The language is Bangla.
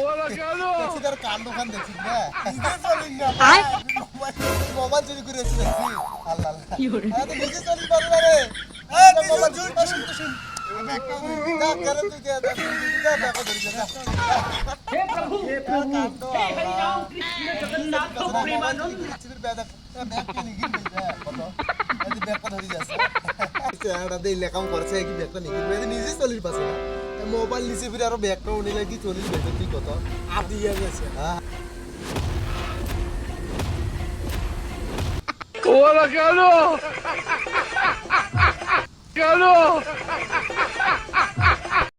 ওরা কেন তার কাণ্ড খান দেখছিস না নিজে চলিস না মোবাইল চুরি করে এসেছি আল্লাহ আল্লাহ তো নিজে চলিস পারো না রে মোবাইল চুরি শুন তো শুন না করে তুই দে দে দেখো ধরি যা हे प्रभु हे हरि राम कृष्ण जगन्नाथ प्रेमानंद ব্যাগটা নিয়ে গিয়ে কত এই ব্যাগটা ধরি যাচ্ছে এটা দেই লেখাম করছে কি ব্যাগটা নিয়ে গিয়ে নিজে চলিস পাছে না মোবাইল নিচে ফিরে আরো ব্যাগটা উনি লাগি চলিস বেতন তুই কত আদিয়া গেছে হ্যাঁ ওরা কেন কেন